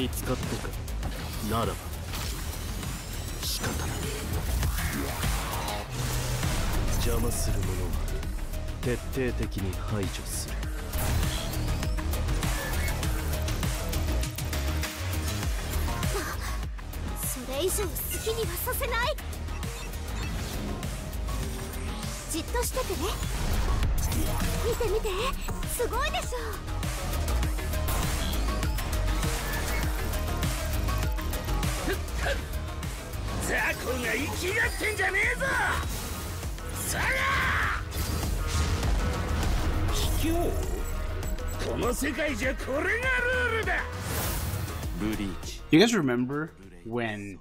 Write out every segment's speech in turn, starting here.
見つかったか。ならば仕方ない。邪魔する者は徹底的に排除する。それ以上好きにはさせない。じっとしててね。見て見て、すごいでしょ。ザコが生きがってんじゃねえぞ。さあ卑怯。この世界じゃこれがルールだ。 Bleach. You guys remember when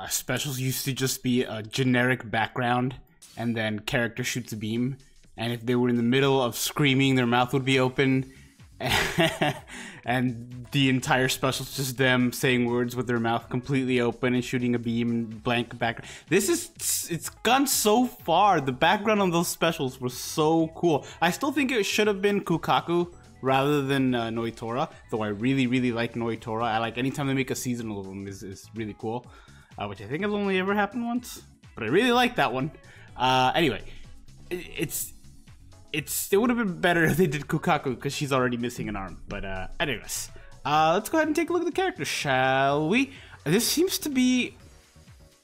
specials used to just be a generic background and then character shoots a beam, and if they were in the middle of screaming, their mouth would be open, and the entire special's just them saying words with their mouth completely open and shooting a beam, blank background. It's gone so far. The background on those specials was so cool. I still think it should have been Kukaku rather than Noitora, though I really like Noitora. I like anytime they make a seasonal of them is really cool, which I think has only ever happened once, but I really like that one. Anyway, it would have been better if they did Kukaku because she's already missing an arm. But anyways, let's go ahead and take a look at the character, shall we? This seems to be,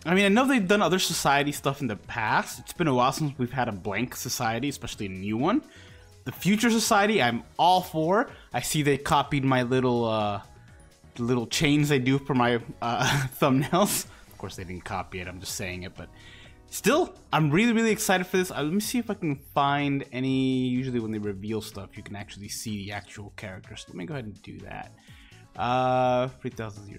I mean, I know they've done other society stuff in the past. It's been a while since we've had a blank society, especially a new one. The future society, I'm all for. I see they copied my little chains I do for my thumbnails. Of course, they didn't copy it. I'm just saying it, but still, I'm really excited for this. Let me see if I can find any. Usually, when they reveal stuff, you can actually see the actual characters. Let me go ahead and do that. 3000.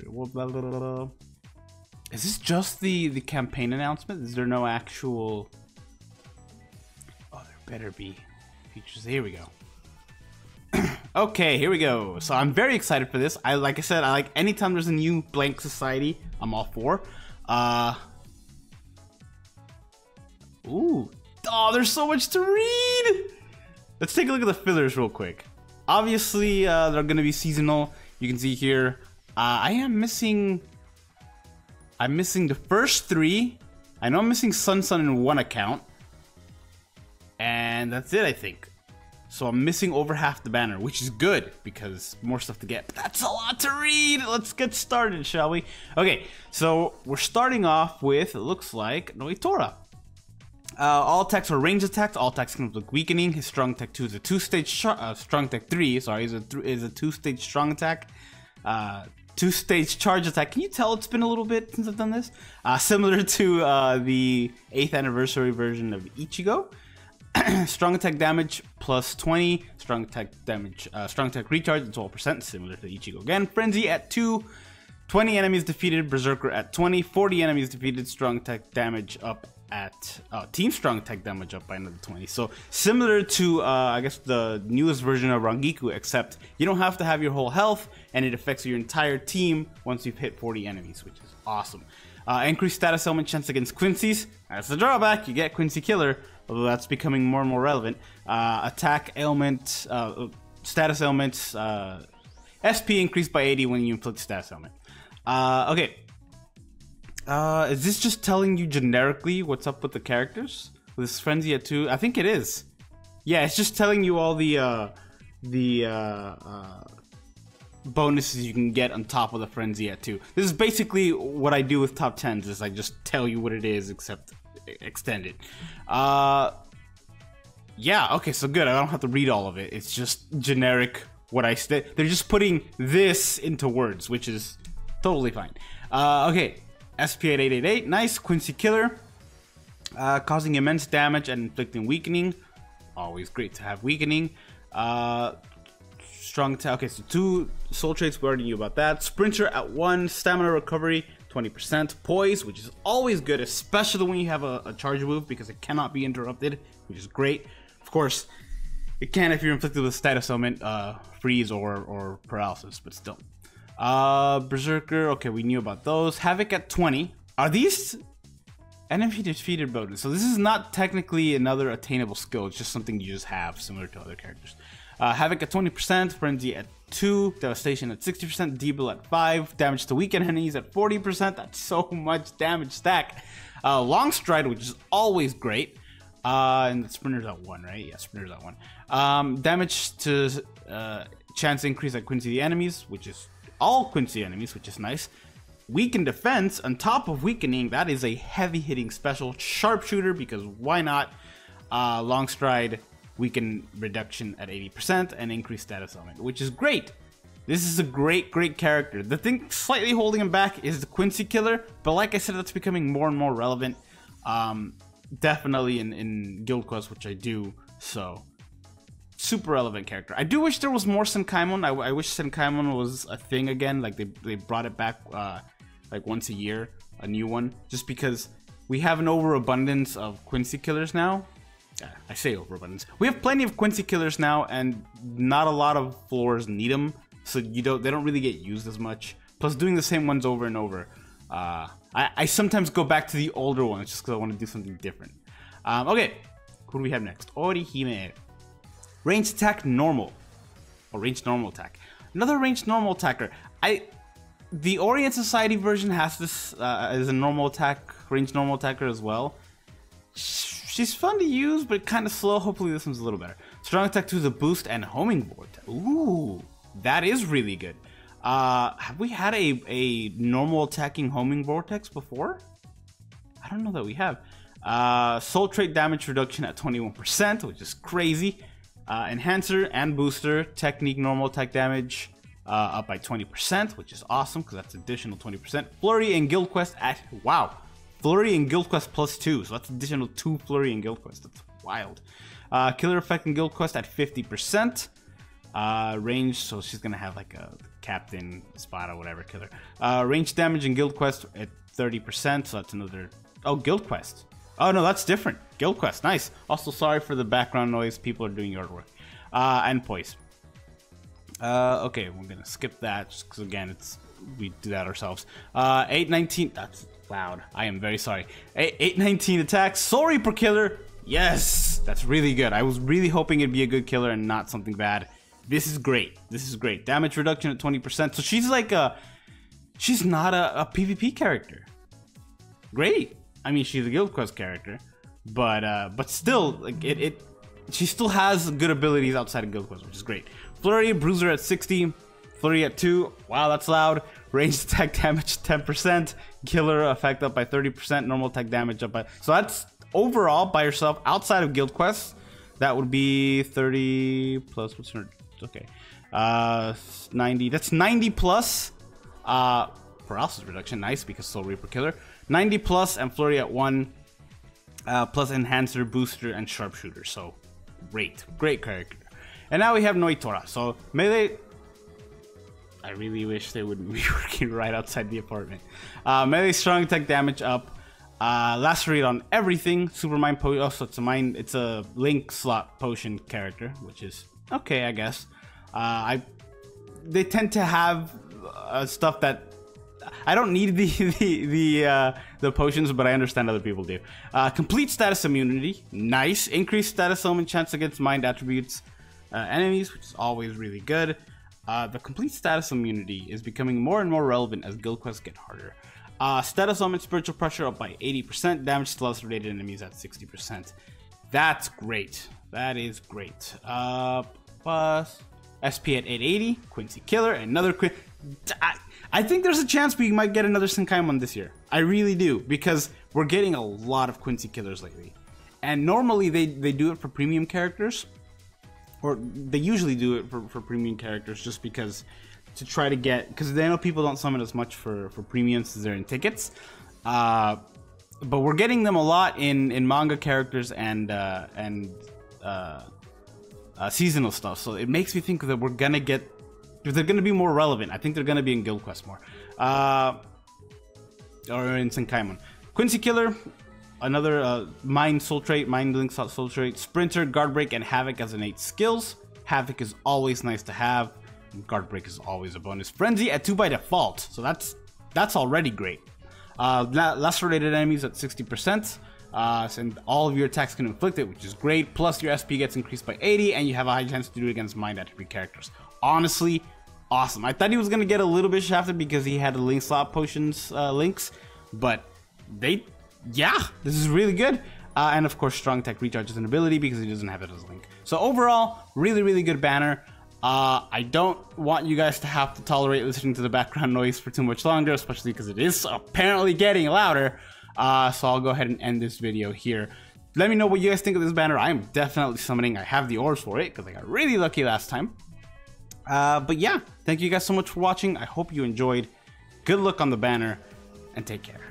Is this just the campaign announcement? Is there no actual? Oh, there better be features. Here we go. Okay, here we go. So I'm very excited for this. Like I said, I like anytime there's a new blank society, I'm all for. Ooh. Oh, there's so much to read. Let's take a look at the fillers real quick. Obviously, they're gonna be seasonal. You can see here, I'm missing the first 3. I know I'm missing Sun in one account. And that's it, I think. So I'm missing over half the banner, which is good because more stuff to get. But that's a lot to read. Let's get started, shall we? Okay, so we're starting off with, it looks like, Noitora. All attacks are range attacks. All attacks can inflict weakening. His strong attack 2 is a 2-stage strong attack 3. Sorry, is a 2-stage strong attack. 2-stage charge attack. Can you tell it's been a little bit since I've done this? Similar to the 8th anniversary version of Ichigo. Strong attack damage plus 20. Strong attack damage. Strong attack recharge at 12%, similar to Ichigo again. Frenzy at 2. 20 enemies defeated. Berserker at 20. 40 enemies defeated. Strong attack damage up at team strong attack damage up by another 20. So similar to I guess the newest version of Rangiku, except you don't have to have your whole health, and it affects your entire team once you've hit 40 enemies, which is awesome. Increased status element chance against Quincy's. That's the drawback. You get Quincy Killer, although that's becoming more and more relevant. Attack ailment, status elements, SP increased by 80 when you inflict status element. Okay. Is this just telling you generically what's up with the characters? With this Frenzy at 2? I think it is. Yeah, it's just telling you all the bonuses you can get on top of the Frenzy at 2. This is basically what I do with top 10s, is I just tell you what it is, except extended. Yeah, okay, so good. I don't have to read all of it. It's just generic what I said. They're just putting this into words, which is totally fine. Okay. SP at 888, nice. Quincy Killer, causing immense damage and inflicting weakening. Always great to have weakening. Strong attack. Okay, so 2 soul traits. We already knew about that. Sprinter at 1, stamina recovery 20%. Poise, which is always good, especially when you have a charge move because it cannot be interrupted, which is great. Of course, it can if you're inflicted with status element, freeze or paralysis, but still. Berserker, okay, we knew about those. Havoc at 20. Are these enemy defeated bonus? So this is not technically another attainable skill, it's just something you just have, similar to other characters. Havoc at 20%, Frenzy at 2, Devastation at 60%, Deeble at 5, damage to weakened enemies at 40%. That's so much damage stack. Long Stride, which is always great. And the Sprinter's at 1, right? Yeah, Sprinter's at 1. Damage to chance increase at Quincy the enemies, which is all Quincy enemies, which is nice. Weaken defense on top of weakening, that is a heavy hitting special. Sharpshooter, because why not? Long Stride, weaken reduction at 80%, and increased status element, which is great. This is a great character. The thing slightly holding him back is the Quincy killer, but like I said, that's becoming more and more relevant. Definitely in Guild Quest, which I do, so super relevant character. I do wish there was more Senkaimon. I wish Senkaimon was a thing again, like they brought it back like once a year, a new one, just because we have an overabundance of Quincy killers now. I say overabundance. We have plenty of Quincy killers now, and not a lot of floors need them, so they don't really get used as much. Plus, doing the same ones over and over. I sometimes go back to the older ones just because I want to do something different. Okay, who do we have next? Orihime. Ranged attack normal, or ranged normal attack. Another ranged normal attacker. The Orient Society version has this as a normal attack, ranged normal attacker as well. She's fun to use, but kind of slow. Hopefully this one's a little better. Strong attack to the boost and homing vortex. Ooh, that is really good. Have we had a normal attacking homing vortex before? I don't know that we have. Soul trait damage reduction at 21%, which is crazy. Enhancer and booster technique normal attack damage up by 20%, which is awesome because that's additional 20%. Flurry and Guild Quest at Flurry and Guild Quest +2, so that's additional 2 Flurry and Guild Quest. That's wild. Killer effect in Guild Quest at 50%. Range, so she's gonna have like a Captain, Spada, whatever killer. Range damage in Guild Quest at 30%, so that's another. Oh, Guild Quest. Oh no, that's different. Guild Quest, nice. Also, sorry for the background noise. People are doing yard work. And poise. Okay, we're gonna skip that just because again, we do that ourselves. 819. That's loud. I am very sorry. 819 attacks. Soul Reaper killer. Yes, that's really good. I was really hoping it'd be a good killer and not something bad. This is great. This is great. Damage reduction at 20%. So she's like she's not a PvP character. Great. I mean, she's a Guild Quest character, but still, like she still has good abilities outside of Guild Quest, which is great. Flurry, Bruiser at 60, Flurry at 2. Wow, that's loud. Ranged attack damage 10%, killer effect up by 30%, normal attack damage up by. So that's overall by yourself outside of Guild Quest. That would be 30 plus. What's her? Okay, 90. That's 90 plus. Paralysis reduction, nice because Soul Reaper killer. 90 plus and Flurry at 1, plus Enhancer, Booster, and Sharpshooter. So great character. And now we have Noitora. So melee. I really wish they would be working right outside the apartment. Melee strong attack damage up. Lacerate on everything. Super mind potion. Oh, so it's a link slot potion character, which is okay, I guess. They tend to have stuff that I don't need the potions, but I understand other people do. Complete status immunity, nice. Increased status element chance against mind attributes enemies, which is always really good. The complete status immunity is becoming more and more relevant as guild quests get harder. Status element spiritual pressure up by 80%, damage to less-related enemies at 60%. That's great. That is great. Plus SP at 880, Quincy killer, another I think there's a chance we might get another Senkaimon this year. I really do, because we're getting a lot of Quincy killers lately. And normally they do it for premium characters. Or they usually do it for premium characters just because to try to get, because they know people don't summon as much for premiums as they're in tickets. But we're getting them a lot in manga characters and seasonal stuff. So it makes me think that we're gonna get, they're gonna be more relevant. I think they're gonna be in Guild Quest more, or in Senkaimon. Quincy killer. Another Mind Soul Trait, Mind Link Soul Trait, Sprinter, Guard Break, and Havoc as innate skills. Havoc is always nice to have, and Guard Break is always a bonus. Frenzy at 2 by default, so that's already great. Lacerated enemies at 60%, and all of your attacks can inflict it, which is great. Plus your SP gets increased by 80, and you have a high chance to do it against mind attribute characters. Honestly, awesome. I thought he was gonna get a little bit shafted because he had the link slot potions links, but this is really good. And of course, strong tech recharge is an ability because he doesn't have it as a link. So overall, really good banner. I don't want you guys to have to tolerate listening to the background noise for too much longer, especially because it is apparently getting louder. So I'll go ahead and end this video here. Let me know what you guys think of this banner. I am definitely summoning. I have the orbs for it because I got really lucky last time. But yeah, thank you guys so much for watching. I hope you enjoyed. Good luck on the banner, and take care.